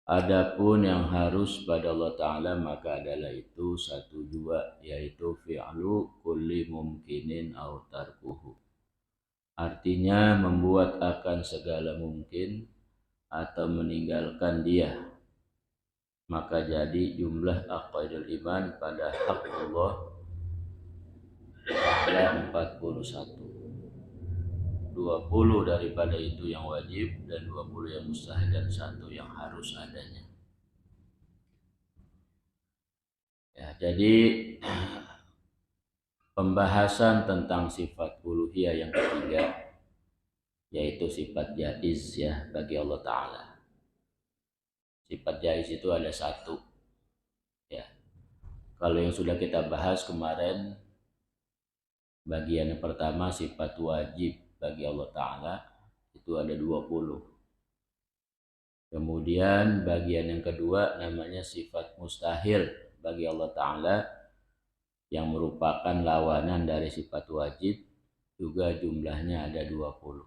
Adapun yang harus pada Allah Ta'ala maka adalah itu satu jua, yaitu fi'lu kulli mumkinin au tarkuhu. Artinya membuat akan segala mungkin atau meninggalkan dia. Maka jadi jumlah aqaidul iman pada hak Allah ada 41. 20 daripada itu yang wajib dan 20 yang mustahil dan satu yang harus adanya. Ya, jadi pembahasan tentang sifat uluhiyah yang ketiga yaitu sifat jaiz ya bagi Allah Ta'ala. Sifat jaiz itu ada satu ya. Kalau yang sudah kita bahas kemarin, bagian yang pertama sifat wajib bagi Allah Ta'ala itu ada 20. Kemudian bagian yang kedua namanya sifat mustahil bagi Allah Ta'ala yang merupakan lawanan dari sifat wajib, juga jumlahnya ada 20.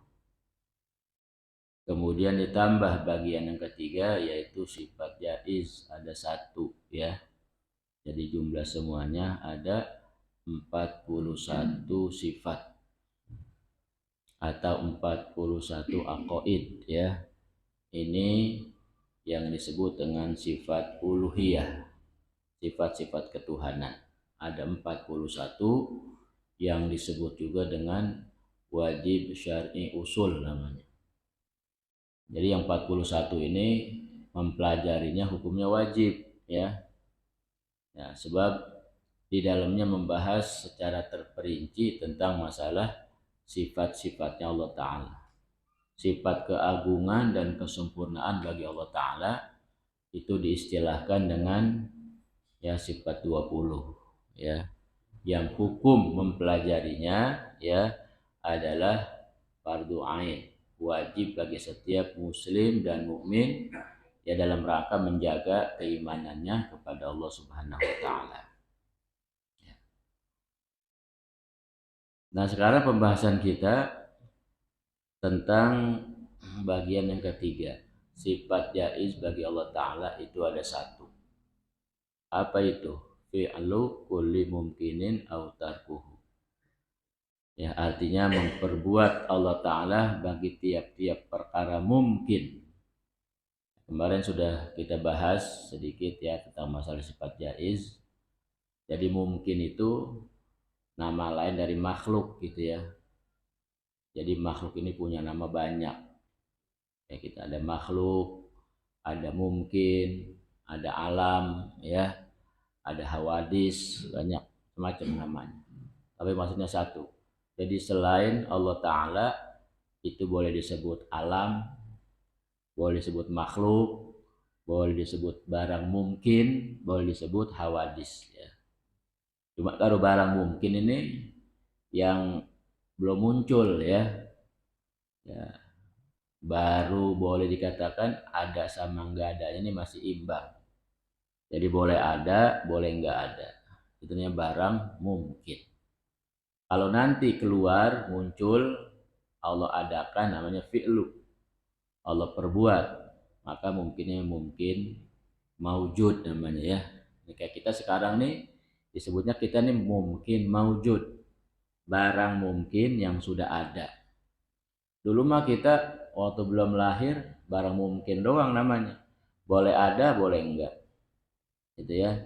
Kemudian ditambah bagian yang ketiga yaitu sifat jaiz ada satu ya. Jadi jumlah semuanya ada 41 sifat atau 41 aqaid ya. Ini yang disebut dengan sifat uluhiyah, sifat-sifat ketuhanan. Ada 41 yang disebut juga dengan wajib syar'i usul namanya. Jadi yang 41 ini mempelajarinya hukumnya wajib ya. Ya, sebab di dalamnya membahas secara terperinci tentang masalah sifat-sifatnya Allah Ta'ala. Sifat keagungan dan kesempurnaan bagi Allah Ta'ala itu diistilahkan dengan ya sifat 20 ya. Yang hukum mempelajarinya ya adalah fardu ain, wajib bagi setiap muslim dan mukmin ya dalam rangka menjaga keimanannya kepada Allah Subhanahu wa taala. Nah, sekarang pembahasan kita tentang bagian yang ketiga. Sifat jaiz bagi Allah Ta'ala itu ada satu. Apa itu? Fi'lu kulli mumkinin au tarkuhu. Ya, artinya memperbuat Allah Ta'ala bagi tiap-tiap perkara mungkin. Kemarin sudah kita bahas sedikit ya tentang masalah sifat jaiz. Jadi mungkin itu nama lain dari makhluk gitu ya. Jadi makhluk ini punya nama banyak. Ya, kita ada makhluk, ada mungkin, ada alam ya, ada hawadis, banyak macam namanya. Tapi maksudnya satu. Jadi selain Allah Ta'ala itu boleh disebut alam, boleh disebut makhluk, boleh disebut barang mungkin, boleh disebut hawadis ya. Cuma kalau barang mungkin ini yang belum muncul ya, baru boleh dikatakan ada sama enggak ada, ini masih imbang. Jadi boleh ada, boleh enggak ada. Itu namanya barang mungkin. Kalau nanti keluar muncul Allah adakan namanya fi'lu, Allah perbuat, maka mungkinnya mungkin maujud namanya ya. Ini kayak kita sekarang nih disebutnya kita nih mungkin maujud, barang mungkin yang sudah ada. Dulu mah kita waktu belum lahir barang mungkin doang namanya, boleh ada boleh enggak gitu ya.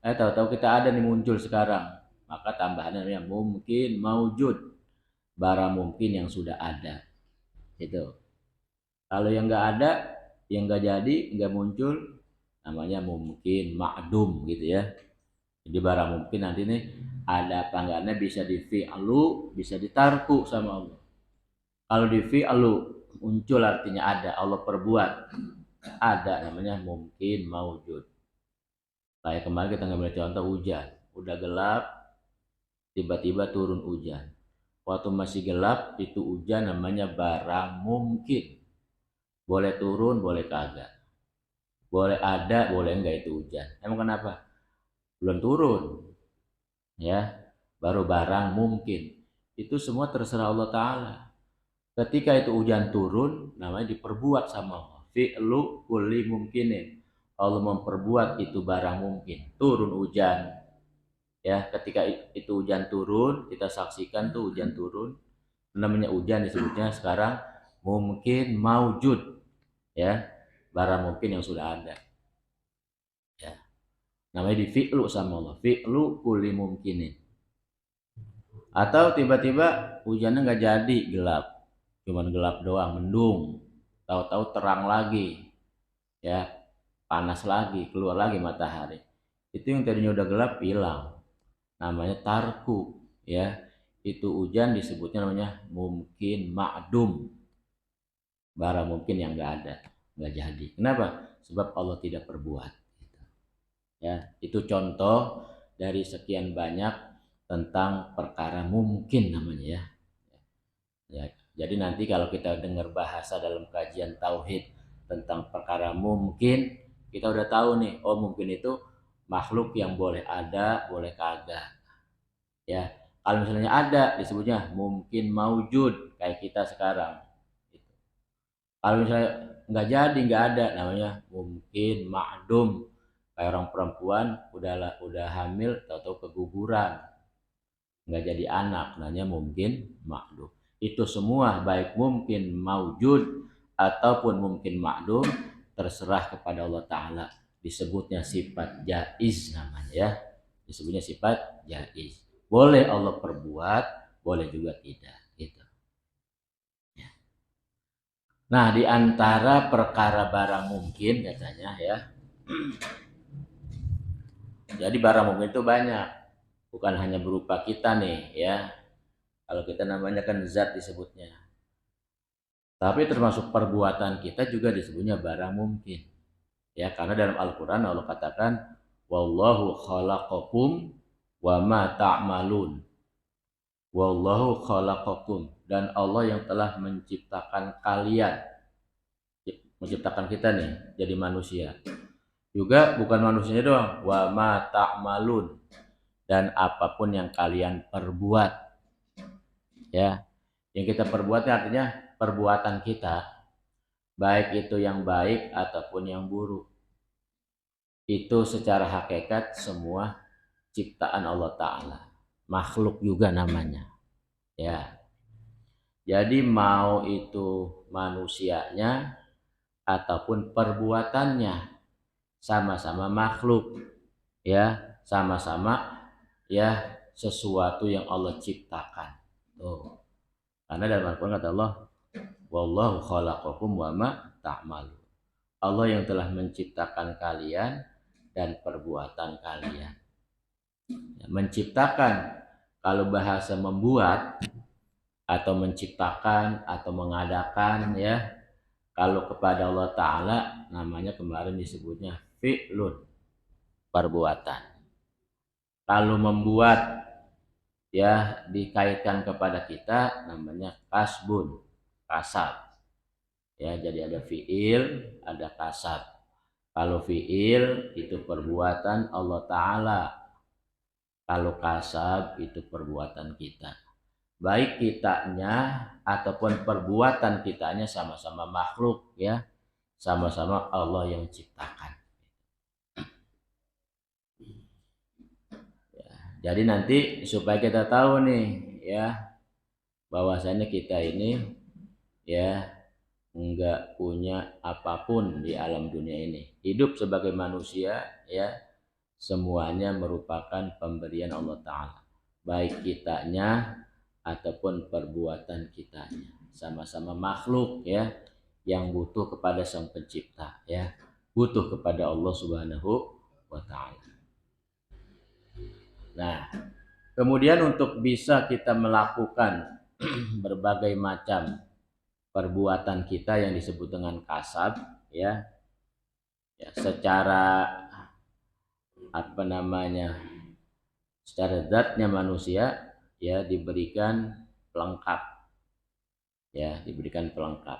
Tahu-tahu kita ada nih muncul sekarang, maka tambahannya namanya mungkin maujud, barang mungkin yang sudah ada gitu. Kalau yang enggak ada, yang enggak jadi, enggak muncul, namanya mungkin ma'dum gitu ya. Jadi barang mungkin nanti nih ada tangganya bisa di fi'lu, bisa ditarku sama Allah. Kalau di fi'lu muncul artinya ada, Allah perbuat, ada namanya mungkin maujud. Kayak kemarin kita ngambil contoh hujan, udah gelap, tiba-tiba turun hujan. Waktu masih gelap itu hujan namanya barang mungkin, boleh turun, boleh kagak, boleh ada, boleh enggak itu hujan. Emang kenapa? Belum turun, ya, baru barang mungkin. Itu semua terserah Allah Ta'ala. Ketika itu hujan turun, namanya diperbuat sama Allah. fi'lu kulli mungkinin. Allah memperbuat itu barang mungkin. Turun hujan, ya, ketika itu hujan turun, kita saksikan tuh hujan turun, namanya hujan disebutnya sekarang mungkin maujud, ya, barang mungkin yang sudah ada, ya, namanya di fi'lu sama Allah, fi'lu kulli mungkinin. Atau tiba-tiba hujannya nggak jadi, gelap, cuman gelap doang, mendung, tahu-tahu terang lagi, ya, panas lagi, keluar lagi matahari, itu yang tadinya udah gelap hilang, namanya tarku, ya. Itu hujan disebutnya namanya mungkin ma'dum, barang mungkin yang nggak ada, nggak jadi. Kenapa? Sebab Allah tidak perbuat, ya. Itu contoh dari sekian banyak tentang perkara mungkin namanya, ya. Ya, jadi nanti kalau kita dengar bahasa dalam kajian tauhid tentang perkara mungkin, kita udah tahu nih, oh mungkin itu makhluk yang boleh ada, boleh kagak, ya. Kalau misalnya ada disebutnya mungkin maujud kayak kita sekarang. Kalau misalnya nggak jadi, nggak ada, namanya mungkin ma'dum, kayak orang perempuan udah hamil tahu-tahu keguguran, nggak jadi anak, namanya mungkin ma'dum. Itu semua baik mungkin maujud ataupun mungkin ma'dum, terserah kepada Allah Ta'ala, disebutnya sifat jaiz namanya, ya, disebutnya sifat jaiz, boleh Allah perbuat, boleh juga tidak, gitu. Nah, di antara perkara barang mungkin katanya, ya. Jadi barang mungkin itu banyak, bukan hanya berupa kita nih, ya. Kalau kita namanya kan zat disebutnya. Tapi termasuk perbuatan kita juga disebutnya barang mungkin. Ya, karena dalam Al-Qur'an Allah katakan wallahu khalaqakum wa ma ta'malun. Wallahu khalaqakum, dan Allah yang telah menciptakan kalian, menciptakan kita nih jadi manusia. Juga bukan manusianya doang, wa ma ta'malun, dan apapun yang kalian perbuat, ya. Yang kita perbuat artinya perbuatan kita, baik itu yang baik ataupun yang buruk, itu secara hakikat semua ciptaan Allah Ta'ala, makhluk juga namanya, ya. Jadi mau itu manusianya ataupun perbuatannya, sama-sama makhluk, ya, sama-sama, ya, sesuatu yang Allah ciptakan. Tuh. Karena dalam Al-Qur'an kata Allah, wallahu khalaqakum wa ma ta'malun. Allah yang telah menciptakan kalian dan perbuatan kalian. Ya, menciptakan, kalau bahasa membuat atau menciptakan atau mengadakan, ya. Kalau kepada Allah Ta'ala namanya kemarin disebutnya fi'lun, perbuatan. Kalau membuat, ya, dikaitkan kepada kita namanya kasbun, kasab. Ya, jadi ada fi'il, ada kasab. Kalau fi'il itu perbuatan Allah Ta'ala. Kalau kasab itu perbuatan kita. Baik kitanya ataupun perbuatan kitanya sama-sama makhluk, ya, sama-sama Allah yang ciptakan. Ya, jadi nanti supaya kita tahu nih, ya, bahwasanya kita ini, ya, enggak punya apapun di alam dunia ini. Hidup sebagai manusia, ya, semuanya merupakan pemberian Allah Ta'ala, baik kitanya ataupun perbuatan kitanya, sama-sama makhluk, ya, yang butuh kepada Sang Pencipta, ya, butuh kepada Allah Subhanahu wa Ta'ala. Nah, kemudian untuk bisa kita melakukan berbagai macam perbuatan kita yang disebut dengan kasab, ya, ya, secara apa namanya, secara zatnya manusia, ya, diberikan pelengkap, ya, diberikan pelengkap,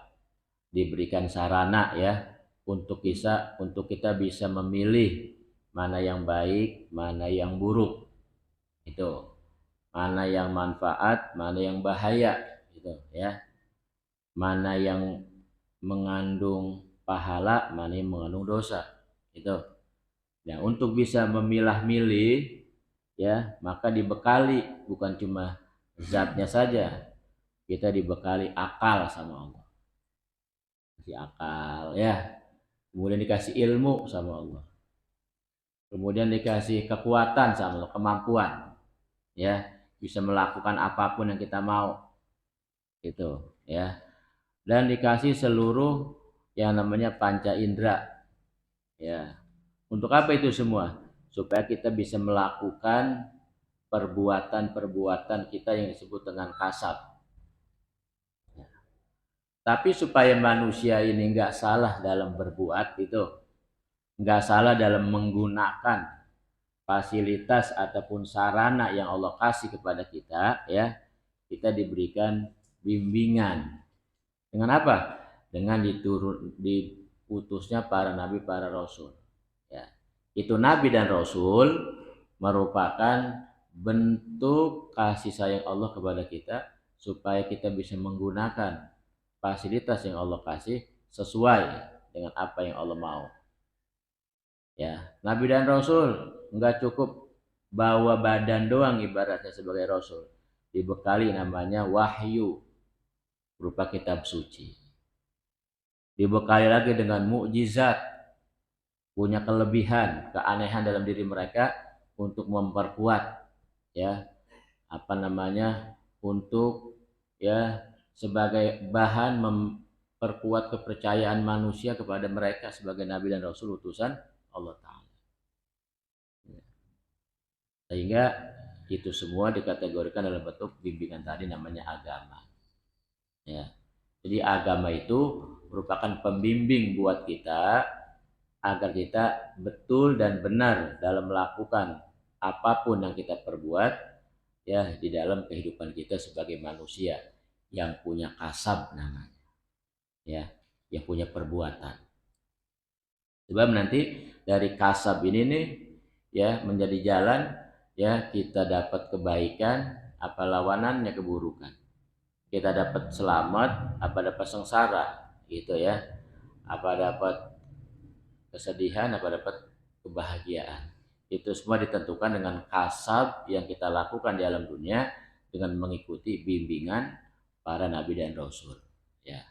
diberikan sarana, ya, untuk kita bisa memilih mana yang baik, mana yang buruk, itu, mana yang manfaat, mana yang bahaya, gitu, ya, mana yang mengandung pahala, mana yang mengandung dosa. Itu. Nah, untuk bisa memilah-milih ya, maka dibekali bukan cuma zatnya saja. Kita dibekali akal sama Allah. Dikasih akal ya. Kemudian dikasih ilmu sama Allah. Kemudian dikasih kekuatan sama Allah, kemampuan ya, bisa melakukan apapun yang kita mau. Itu ya. Dan dikasih seluruh yang namanya panca indera ya. Untuk apa itu semua? Supaya kita bisa melakukan perbuatan-perbuatan kita yang disebut dengan kasab. Tapi supaya manusia ini nggak salah dalam berbuat itu, nggak salah dalam menggunakan fasilitas ataupun sarana yang Allah kasih kepada kita, ya, kita diberikan bimbingan. Dengan apa? Dengan diutusnya para nabi, para rasul. Ya. Itu nabi dan rasul merupakan bentuk kasih sayang Allah kepada kita supaya kita bisa menggunakan fasilitas yang Allah kasih sesuai dengan apa yang Allah mau. Ya, nabi dan rasul nggak cukup bawa badan doang ibaratnya sebagai rasul, dibekali namanya wahyu berupa kitab suci, dibekali lagi dengan mukjizat, punya kelebihan, keanehan dalam diri mereka untuk memperkuat ya, apa namanya, untuk ya sebagai bahan memperkuat kepercayaan manusia kepada mereka sebagai nabi dan rasul utusan Allah Ta'ala. Sehingga itu semua dikategorikan dalam bentuk bimbingan tadi namanya agama. Ya. Jadi agama itu merupakan pembimbing buat kita agar kita betul dan benar dalam melakukan apapun yang kita perbuat ya di dalam kehidupan kita sebagai manusia yang punya kasab namanya. Ya, yang punya perbuatan. Sebab nanti dari kasab ini nih ya menjadi jalan ya kita dapat kebaikan apa lawanannya keburukan, kita dapat selamat apa dapat sengsara gitu ya, apa dapat kesedihan apa dapat kebahagiaan. Itu semua ditentukan dengan kasab yang kita lakukan di alam dunia dengan mengikuti bimbingan para nabi dan rasul ya.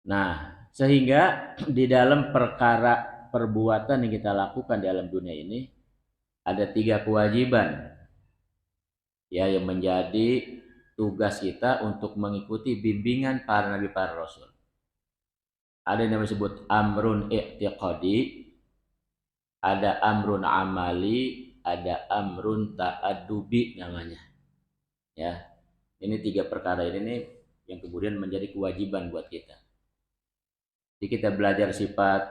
Nah, sehingga di dalam perkara perbuatan yang kita lakukan di alam dunia ini ada 3 kewajiban ya yang menjadi tugas kita untuk mengikuti bimbingan para nabi para rasul. Ada yang disebut amrun i'tiqadi, ada amrun amali, ada amrun ta'addubi namanya. Ya. Ini 3 perkara ini nih yang kemudian menjadi kewajiban buat kita. Jadi kita belajar sifat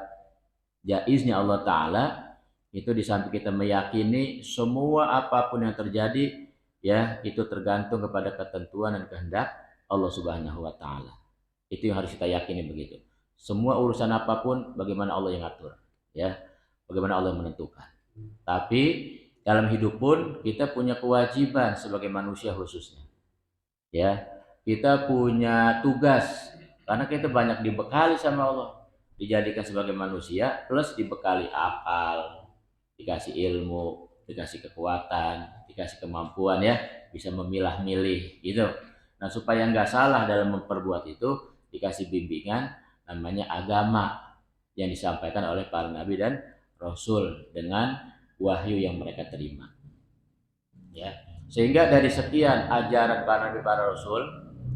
jaiznya Allah Ta'ala itu di samping kita meyakini semua apapun yang terjadi ya itu tergantung kepada ketentuan dan kehendak Allah Subhanahu wa Ta'ala. Itu yang harus kita yakini begitu. Semua urusan apapun bagaimana Allah yang atur ya, bagaimana Allah yang menentukan. Tapi dalam hidup pun kita punya kewajiban sebagai manusia khususnya ya, kita punya tugas karena kita banyak dibekali sama Allah, dijadikan sebagai manusia plus dibekali akal, dikasih ilmu, dikasih kekuatan, dikasih kemampuan ya, bisa memilah-milih gitu. Nah supaya nggak salah dalam memperbuat itu dikasih bimbingan namanya agama yang disampaikan oleh para nabi dan rasul dengan wahyu yang mereka terima ya. Sehingga dari sekian ajaran para nabi para rasul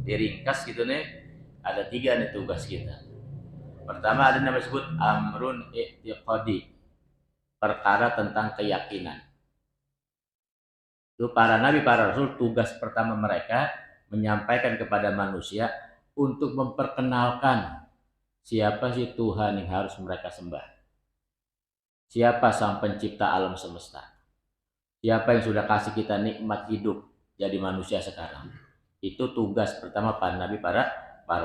diringkas gitu nih, ada 3 nih tugas kita. Pertama ada yang disebut amrun i'tiqadi, perkara tentang keyakinan. Itu para nabi para rasul tugas pertama mereka menyampaikan kepada manusia untuk memperkenalkan siapa sih Tuhan yang harus mereka sembah, siapa sang pencipta alam semesta, siapa yang sudah kasih kita nikmat hidup jadi manusia sekarang. Itu tugas pertama para nabi para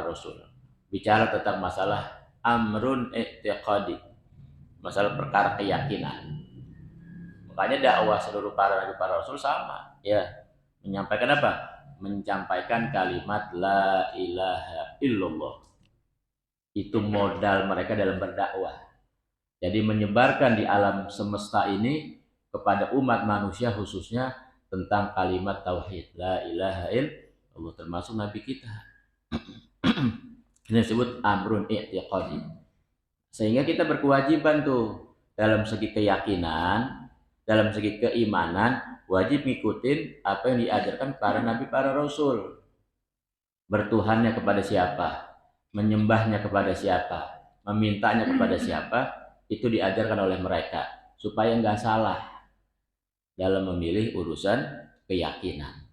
rasul. Bicara tentang masalah amrun i'tiqadi, masalah perkara keyakinan. Makanya dakwah seluruh para nabi para rasul sama ya, menyampaikan apa? Menyampaikan kalimat la ilaha illallah. Itu modal mereka dalam berdakwah. Jadi menyebarkan di alam semesta ini kepada umat manusia khususnya tentang kalimat tauhid la ilaha illallah, termasuk nabi kita. Ini disebut amrun i'tiqadi. Sehingga kita berkewajiban tuh dalam segi keyakinan, dalam segi keimanan, wajib ngikutin apa yang diajarkan para nabi, para rasul. Bertuhannya kepada siapa, menyembahnya kepada siapa, memintanya kepada siapa, itu diajarkan oleh mereka supaya nggak salah dalam memilih urusan keyakinan.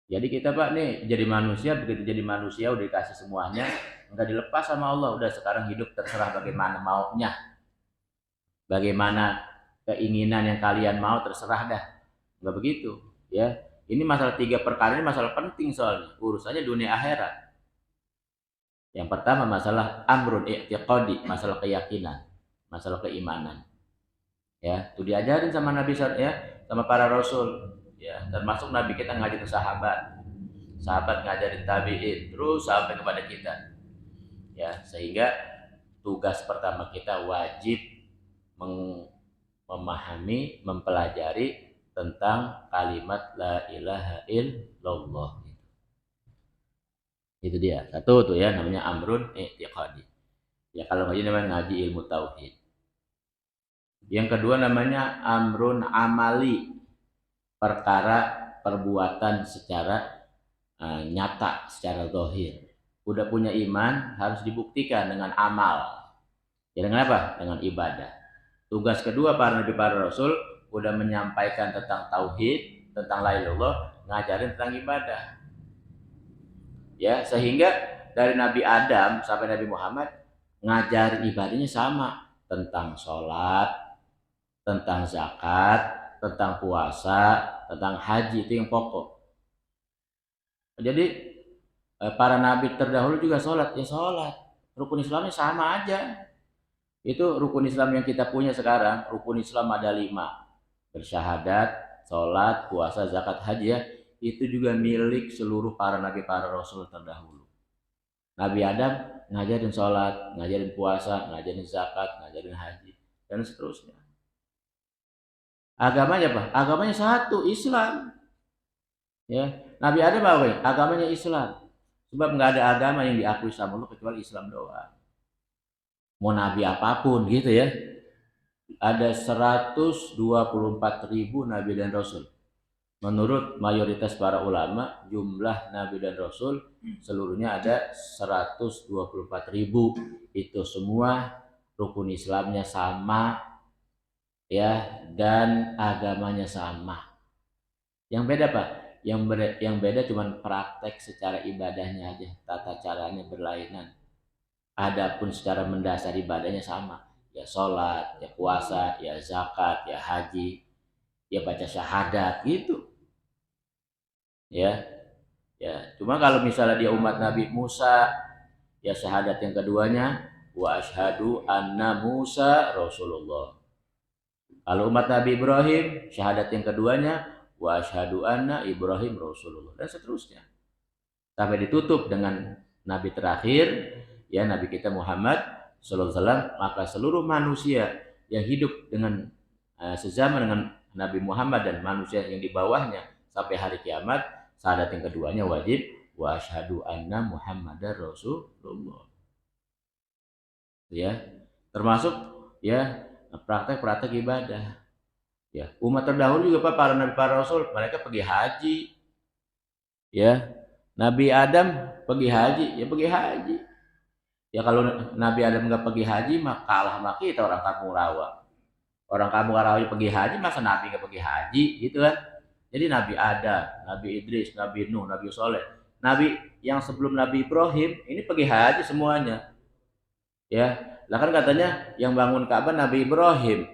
Jadi kita Pak nih jadi manusia, begitu jadi manusia udah dikasih semuanya, nggak dilepas sama Allah, udah sekarang hidup terserah bagaimana maunya, bagaimana keinginan yang kalian mau terserah dah, nggak begitu ya. Ini masalah 3 perkara ini masalah penting, soalnya urusannya dunia akhirat. Yang pertama masalah amrun i'tiqadi, masalah keyakinan, masalah keimanan. Ya, itu diajarin sama Nabi ya, sama para rasul. Ya, termasuk Nabi kita ngajarin sahabat. Sahabat ngajarin tabi'in, terus sampai kepada kita. Ya, sehingga tugas pertama kita wajib memahami, mempelajari tentang kalimat la ilaha illallah. Itu dia. Satu tuh ya, namanya amrun i'tiqadi. Ya kalau ngaji namanya ngaji ilmu tauhid. Yang kedua namanya amrun amali, perkara perbuatan secara nyata, secara zahir. Udah punya iman harus dibuktikan dengan amal. Ya dengan apa? Dengan ibadah. Tugas kedua para nabi, para rasul udah menyampaikan tentang tauhid, tentang la ilaha illallah, ngajarin tentang ibadah. Ya, sehingga dari Nabi Adam sampai Nabi Muhammad ngajarin ibadahnya sama, tentang sholat, tentang zakat, tentang puasa, tentang haji, itu yang pokok. Jadi para nabi terdahulu juga sholat, ya sholat, rukun Islamnya sama aja. Itu rukun Islam yang kita punya sekarang, rukun Islam ada 5, bersyahadat, sholat, puasa, zakat, haji ya, itu juga milik seluruh para nabi, para rasul terdahulu. Nabi Adam ngajarin sholat, ngajarin puasa, ngajarin zakat, ngajarin haji, dan seterusnya. Agamanya apa? Agamanya satu, Islam. Ya, Nabi Adam apa? Agamanya Islam. Sebab nggak ada agama yang diakui sama Allah kecuali Islam doang. Mau nabi apapun gitu ya. Ada 124.000 nabi dan rasul. Menurut mayoritas para ulama, jumlah nabi dan rasul seluruhnya ada 124.000. Itu semua rukun Islamnya sama ya, dan agamanya sama. Yang beda Pak, yang beda cuma praktek secara ibadahnya aja, tata caranya berlainan. Adapun secara mendasar ibadahnya sama, ya sholat, ya puasa, ya zakat, ya haji, ya baca syahadat gitu. Ya, ya. Cuma kalau misalnya dia umat Nabi Musa, ya syahadat yang keduanya wa asyhadu anna Musa Rasulullah. Kalau umat Nabi Ibrahim, syahadat yang keduanya wa asyhadu anna Ibrahim Rasulullah, dan seterusnya. Sampai ditutup dengan nabi terakhir, ya Nabi kita Muhammad sallallahu alaihi wasallam. Maka seluruh manusia yang hidup dengan sezaman dengan Nabi Muhammad dan manusia yang di bawahnya sampai hari kiamat, syahadat yang keduanya wajib wa asyhadu anna Muhammadar Rasulullah. Ya, termasuk ya praktek-praktek ibadah. Ya, umat terdahulu juga Pak, para nabi, para rasul, mereka pergi haji. Ya, Nabi Adam pergi haji, ya pergi haji. Ya kalau Nabi Adam nggak pergi haji mah kalah sama kita orang kampung rawa. Orang kampung rawa pergi haji, masa Nabi nggak pergi haji gitu kan? Jadi Nabi Adam, Nabi Idris, Nabi Nuh, Nabi Soleh, Nabi yang sebelum Nabi Ibrahim ini pergi haji semuanya. Ya, lah kan katanya yang bangun Ka'bah Nabi Ibrahim.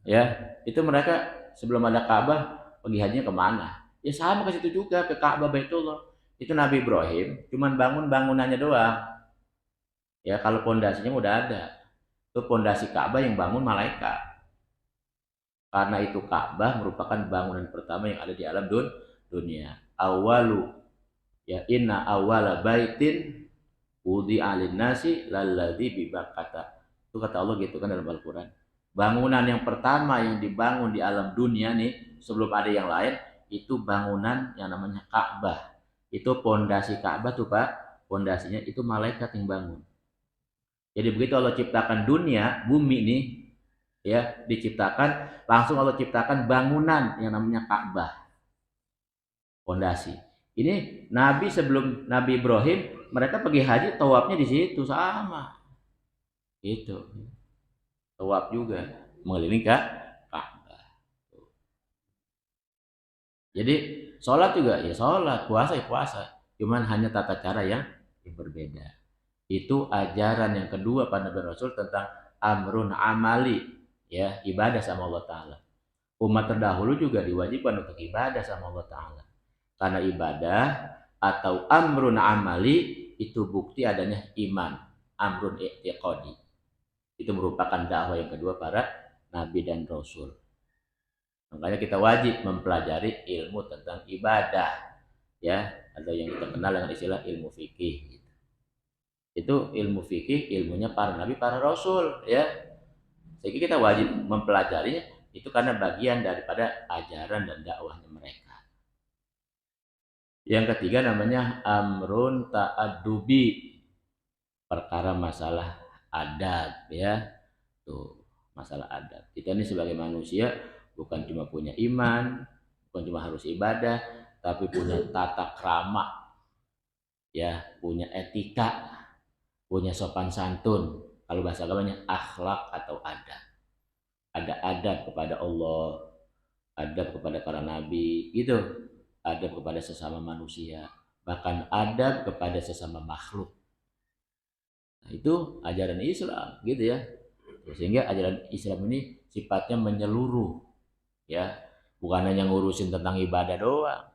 Ya, itu mereka sebelum ada Ka'bah pergi hajinya kemana? Ya sama ke situ juga, ke Ka'bah Baitullah. Itu Nabi Ibrahim cuman bangun bangunannya doang. Ya kalau pondasinya udah ada. Itu pondasi Ka'bah yang bangun malaikat. Karena itu Ka'bah merupakan bangunan pertama yang ada di alam dunia. Awalu ya inna awala baitin wudi'a lin-nasi lalladzi bi Bakkah. Itu kata Allah gitu kan dalam Al-Qur'an. Bangunan yang pertama yang dibangun di alam dunia nih sebelum ada yang lain itu bangunan yang namanya Ka'bah. Itu pondasi Ka'bah tuh Pak, pondasinya itu malaikat yang bangun. Jadi begitu Allah ciptakan dunia, bumi nih ya diciptakan, langsung Allah ciptakan bangunan yang namanya Ka'bah, pondasi. Ini Nabi sebelum Nabi Ibrahim, mereka pergi haji tawafnya di situ sama. Itu. Tawaf juga mengelilingi Ka'bah. Jadi sholat juga ya sholat, puasa ya puasa. Cuman hanya tata cara yang berbeda. Itu ajaran yang kedua pada Nabi Rasul tentang amrun amali, ya ibadah sama Allah Ta'ala. Umat terdahulu juga diwajibkan untuk ibadah sama Allah Ta'ala. Karena ibadah atau amrun amali itu bukti adanya iman, amrun i'tiqadi. Itu merupakan dakwah yang kedua para Nabi dan Rasul. Makanya kita wajib mempelajari ilmu tentang ibadah, ya, atau yang kita kenal dengan istilah ilmu fikih. Itu ilmu fikih, ilmunya para nabi, para rasul, ya. Jadi kita wajib mempelajarinya itu karena bagian daripada ajaran dan dakwahnya mereka. Yang ketiga namanya amrun ta'addubi, perkara masalah adab, ya. Tuh, masalah adab. Kita ini sebagai manusia bukan cuma punya iman, bukan cuma harus ibadah, tapi punya tata krama, ya, punya etika, punya sopan santun. Kalau bahasa agamanya akhlak atau adab. Ada adab kepada Allah, adab kepada para nabi, gitu. Adab kepada sesama manusia, bahkan adab kepada sesama makhluk. Nah, itu ajaran Islam, gitu ya. Sehingga ajaran Islam ini sifatnya menyeluruh, ya. Bukan hanya ngurusin tentang ibadah doang.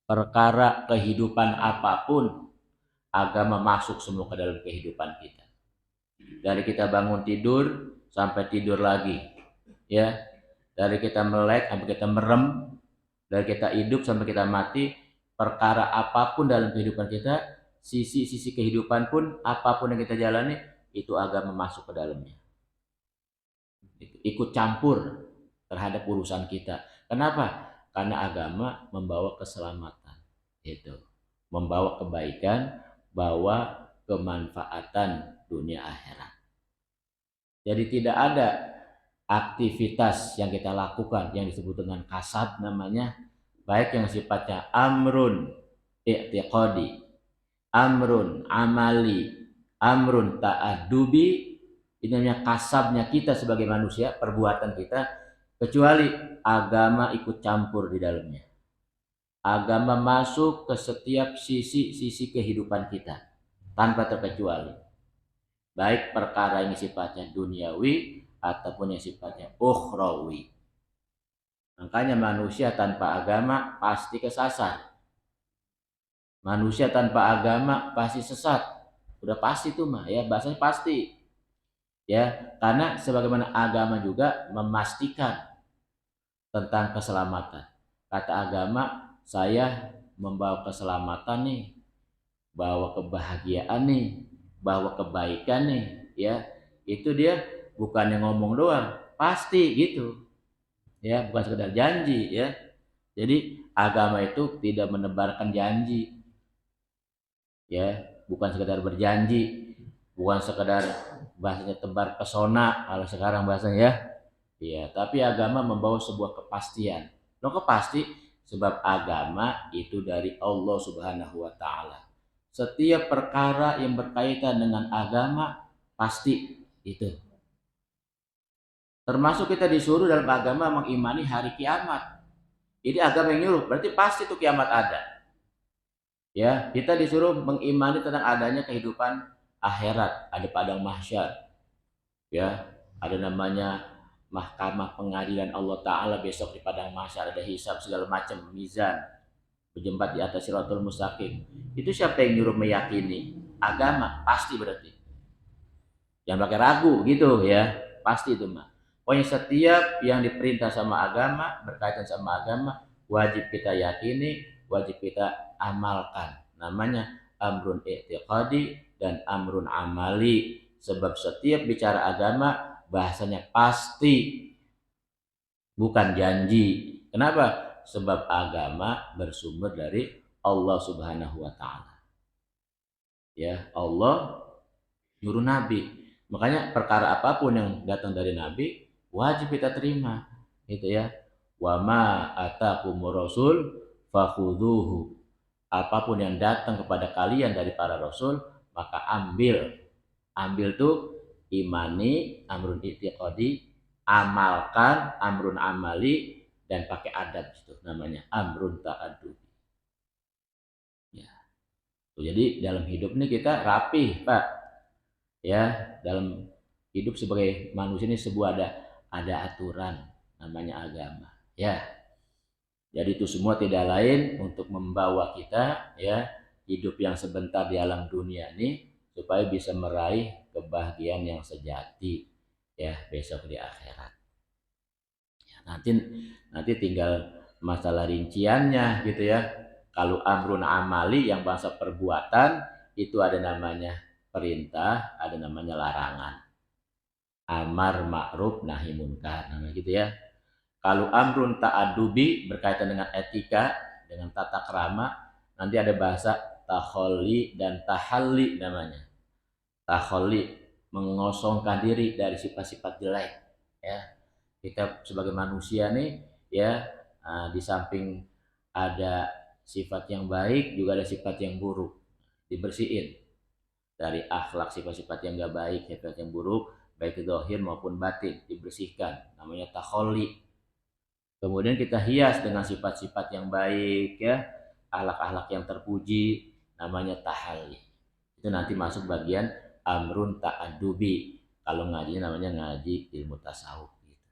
Perkara kehidupan apapun, agama masuk semua ke dalam kehidupan kita. Dari kita bangun tidur sampai tidur lagi, ya. Dari kita melek sampai kita merem, dari kita hidup sampai kita mati, perkara apapun dalam kehidupan kita, sisi-sisi kehidupan pun apapun yang kita jalani, itu agama masuk ke dalamnya. Ikut campur terhadap urusan kita. Kenapa? Karena agama membawa keselamatan, itu membawa kebaikan, bawa kemanfaatan dunia akhirat. Jadi tidak ada aktivitas yang kita lakukan yang disebut dengan kasab namanya, baik yang sifatnya amrun i'tiqadi, amrun amali, amrun ta'addubi, ini namanya kasabnya kita sebagai manusia, perbuatan kita, kecuali agama ikut campur di dalamnya. Agama masuk ke setiap sisi-sisi kehidupan kita tanpa terkecuali. Baik perkara yang sifatnya duniawi ataupun yang sifatnya ukhrawi. Makanya manusia tanpa agama pasti kesasar. Manusia tanpa agama pasti sesat. Udah pasti tuh mah ya, bahasanya pasti. Ya, karena sebagaimana agama juga memastikan tentang keselamatan. Kata agama, saya membawa keselamatan nih, bawa kebahagiaan nih, bawa kebaikan nih, ya. Itu dia bukan yang ngomong doang, pasti gitu. Ya, bukan sekedar janji, ya. Jadi agama itu tidak menebarkan janji. Ya, bukan sekedar berjanji, bukan sekedar bahasanya tebar pesona kalau sekarang bahasanya, ya. Ya, tapi agama membawa sebuah kepastian. Lo pasti sebab agama itu dari Allah Subhanahu wa taala. Setiap perkara yang berkaitan dengan agama pasti itu. Termasuk kita disuruh dalam agama mengimani hari kiamat. Jadi agama yang nyuruh, berarti pasti itu kiamat ada. Ya, kita disuruh mengimani tentang adanya kehidupan akhirat, ada padang mahsyar. Ya, ada namanya mahkamah pengadilan Allah Ta'ala besok di padang mahsyar, ada hisab segala macam, mizan, berjembat di atas Shirathul Mustaqim. Itu siapa yang nyuruh meyakini? Agama, pasti berarti. Jangan pakai ragu gitu ya, pasti itu mah. Pokoknya setiap yang diperintah sama agama, berkaitan sama agama, wajib kita yakini, wajib kita amalkan. Namanya amrun i'tiqadi dan amrun amali. Sebab setiap bicara agama bahasanya pasti, bukan janji. Kenapa? Sebab agama bersumber dari Allah Subhanahu wa taala. Ya, Allah nyuruh nabi. Makanya perkara apapun yang datang dari nabi wajib kita terima. Gitu ya. Wa ma atakumur rasul fakhudhuhu. Apapun yang datang kepada kalian dari para rasul, maka ambil. Ambil tuh imani, amrun i'tiqadi, amalkan, amrun amali, dan pakai adab itu namanya amrun ta'addubi. Ya. Jadi dalam hidup ini kita rapih, Pak. Ya, dalam hidup sebagai manusia ini sebuah ada aturan namanya agama. Ya. Jadi itu semua tidak lain untuk membawa kita ya hidup yang sebentar di alam dunia ini supaya bisa meraih kebahagiaan yang sejati ya besok di akhirat. Ya, nanti tinggal masalah rinciannya gitu ya. Kalau amrun amali yang bahasa perbuatan itu ada namanya perintah, ada namanya larangan. Amar ma'ruf nahi munkar namanya gitu ya. Kalau amrun ta'adubi berkaitan dengan etika, dengan tata krama, nanti ada bahasa taholli dan tahalli namanya. Taholli mengosongkan diri dari sifat-sifat jelek. Ya, kita sebagai manusia nih, ya di samping ada sifat yang baik, juga ada sifat yang buruk. Dibersihin dari akhlak sifat-sifat yang gak baik, sifat yang buruk, baik zahir maupun batin, dibersihkan. Namanya taholli. Kemudian kita hias dengan sifat-sifat yang baik ya, akhlak-akhlak yang terpuji, namanya tahalli. Itu nanti masuk bagian amrun ta'addubi. Kalau ngajinya namanya ngaji ilmu tasawuf gitu.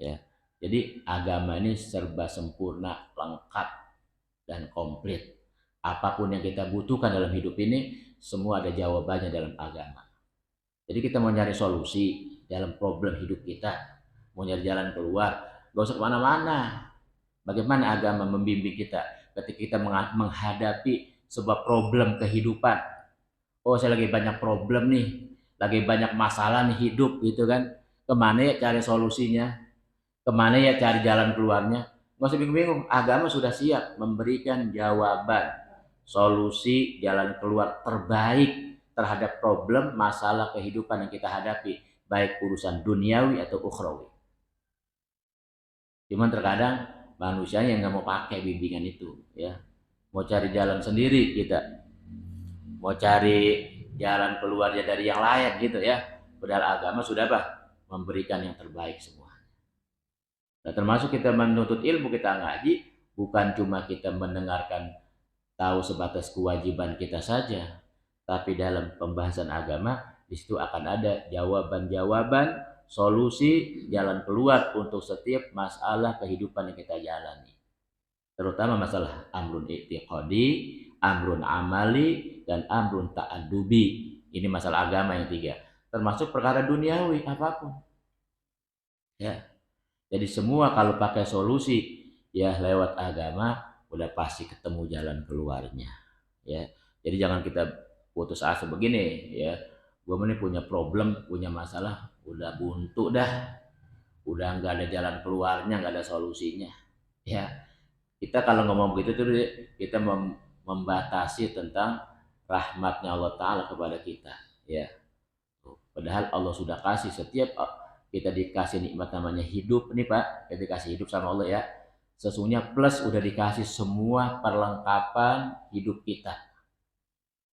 Ya. Jadi agama ini serba sempurna, lengkap dan komplit. Apapun yang kita butuhkan dalam hidup ini, semua ada jawabannya dalam agama. Jadi kita mau nyari solusi dalam problem hidup kita, mau nyari jalan keluar, gak usah kemana-mana. Bagaimana agama membimbing kita ketika kita menghadapi sebuah problem kehidupan. Oh, saya lagi banyak problem nih, lagi banyak masalah nih hidup gitu kan. Kemana ya cari solusinya? Kemana ya cari jalan keluarnya? Gak usah bingung-bingung, agama sudah siap memberikan jawaban, solusi, jalan keluar terbaik terhadap problem, masalah kehidupan yang kita hadapi, baik urusan duniawi atau ukhrawi. Cuman terkadang manusianya yang nggak mau pakai bimbingan itu, ya. Mau cari jalan sendiri kita, mau cari jalan keluarnya dari yang lain gitu ya. Padahal agama sudah apa? Memberikan yang terbaik semua. Nah, termasuk kita menuntut ilmu, kita ngaji, bukan cuma kita mendengarkan tahu sebatas kewajiban kita saja, tapi dalam pembahasan agama di situ akan ada jawaban-jawaban, solusi, jalan keluar untuk setiap masalah kehidupan yang kita jalani. Terutama masalah amrun i'tiqadi, amrun amali, dan amrun ta'addubi. Ini masalah agama yang tiga. Termasuk perkara duniawi apapun. Ya. Jadi semua kalau pakai solusi ya lewat agama udah pasti ketemu jalan keluarnya. Ya. Jadi jangan kita putus asa begini ya. Gue ini punya problem, punya masalah, udah buntu dah, udah nggak ada jalan keluarnya, nggak ada solusinya. Ya, kita kalau ngomong begitu tuh kita membatasi tentang rahmatnya Allah Taala kepada kita. Ya, padahal Allah sudah kasih setiap kita dikasih nikmat namanya hidup nih Pak, kita dikasih hidup sama Allah ya. Sesungguhnya plus udah dikasih semua perlengkapan hidup kita.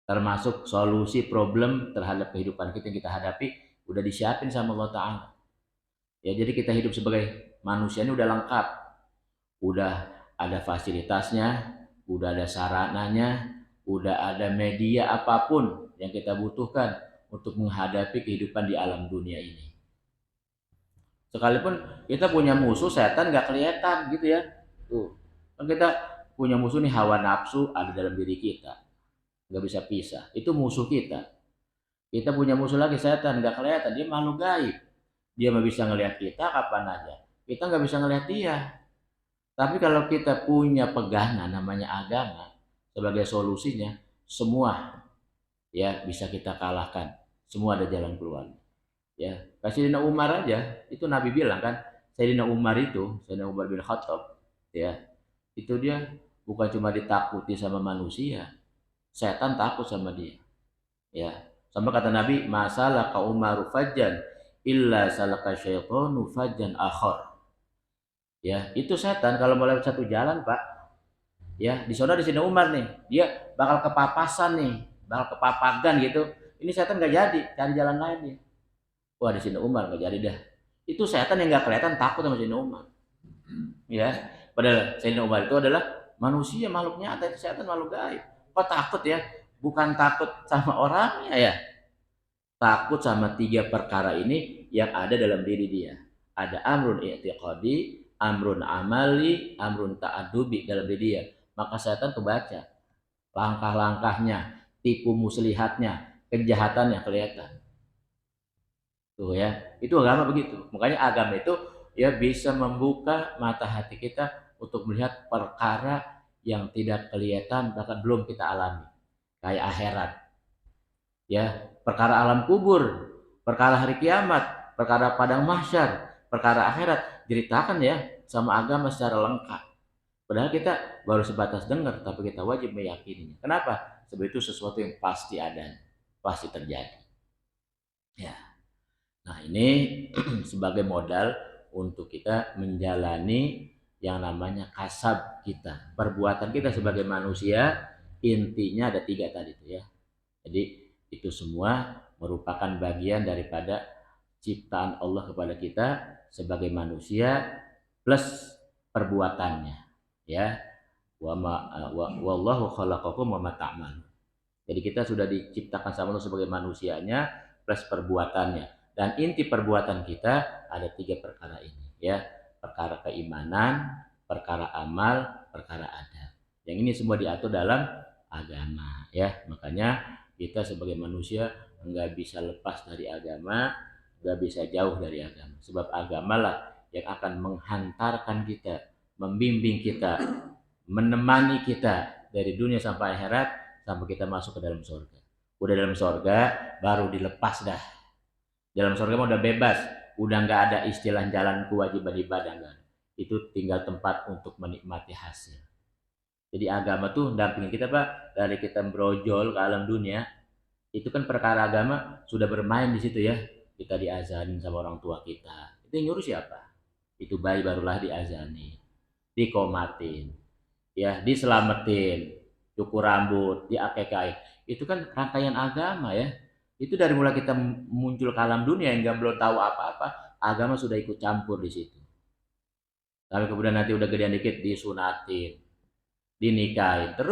Termasuk solusi problem terhadap kehidupan kita yang kita hadapi udah disiapin sama Allah Ta'ala. Ya, jadi kita hidup sebagai manusia ini udah lengkap, udah ada fasilitasnya, udah ada sarananya, udah ada media apapun yang kita butuhkan untuk menghadapi kehidupan di alam dunia ini. Sekalipun kita punya musuh setan nggak kelihatan gitu ya, tuh kan kita punya musuh nih hawa nafsu ada dalam diri kita. Nggak bisa pisah, itu musuh kita. Kita punya musuh lagi setan, nggak kelihatan, dia makhluk gaib, dia nggak bisa ngelihat kita kapan aja, kita nggak bisa ngelihat dia. Tapi kalau kita punya pegangan namanya agama sebagai solusinya, semua ya bisa kita kalahkan. Semua ada jalan keluar. Ya, Sayyidina Umar aja itu Nabi bilang kan, Sayyidina Umar bin Khattab, ya, itu dia bukan cuma ditakuti sama manusia, setan takut sama dia. Ya, sama kata Nabi, masalah Umaru fajjan illa salaka syaitanu fajjan akhar. Ya, itu setan kalau mau lewat satu jalan, Pak. Ya, di sana di sini Umar nih, dia bakal kepapasan nih, bakal kepapagan gitu. Ini setan nggak jadi, cari jalan lain nih. Wah, di sini Umar nggak jadi dah. Itu setan yang nggak kelihatan takut sama Sayyidina Umar. Ya, padahal Sayyidina Umar itu adalah manusia, makhluk nyata, itu setan makhluk gaib. Kok takut ya? Bukan takut sama orangnya ya, takut sama tiga perkara ini yang ada dalam diri dia. Ada amrun i'tiqadi, amrun amali, amrun ta'adubi dalam diri dia. Maka setan kebaca langkah-langkahnya, tipu muslihatnya, kejahatannya kelihatan. Tuh ya, itu agama begitu. Makanya agama itu ya bisa membuka mata hati kita untuk melihat perkara yang tidak kelihatan bahkan belum kita alami. Kayak akhirat, ya, perkara alam kubur, perkara hari kiamat, perkara padang mahsyar, perkara akhirat ceritakan ya sama agama secara lengkap. Padahal kita baru sebatas dengar, tapi kita wajib meyakininya. Kenapa? Sebab itu sesuatu yang pasti ada, pasti terjadi. Ya. Nah, ini sebagai modal untuk kita menjalani yang namanya kasab kita, perbuatan kita sebagai manusia. Intinya ada tiga tadi itu ya. Jadi itu semua merupakan bagian daripada ciptaan Allah kepada kita sebagai manusia plus perbuatannya, ya. Wallahu khalaqakum wa ma ta'malun. Jadi kita sudah diciptakan sama Allah sebagai manusianya plus perbuatannya. Dan inti perbuatan kita ada tiga perkara ini, ya. Perkara keimanan, perkara amal, perkara adab. Yang ini semua diatur dalam agama, ya. Makanya kita sebagai manusia nggak bisa lepas dari agama, nggak bisa jauh dari agama. Sebab agama lah yang akan menghantarkan kita, membimbing kita, menemani kita dari dunia sampai akhirat, sampai kita masuk ke dalam surga. Udah dalam surga baru dilepas dah. Dalam surga mah udah bebas, udah nggak ada istilah jalan kewajiban ibadah, enggak. Itu tinggal tempat untuk menikmati hasil. Jadi agama tuh dampingin kita, Pak, dari kita brojol ke alam dunia. Itu kan perkara agama sudah bermain di situ ya. Kita diazanin sama orang tua kita. Itu yang nyuruh siapa? Itu bayi barulah diazani, dikomatin, ya, diselamatin, cukur rambut, diakekain. Itu kan rangkaian agama ya. Itu dari mulai kita muncul ke alam dunia yang belum tahu apa-apa, agama sudah ikut campur di situ. Tapi kemudian nanti udah gedean dikit disunatin, dinikahin, terus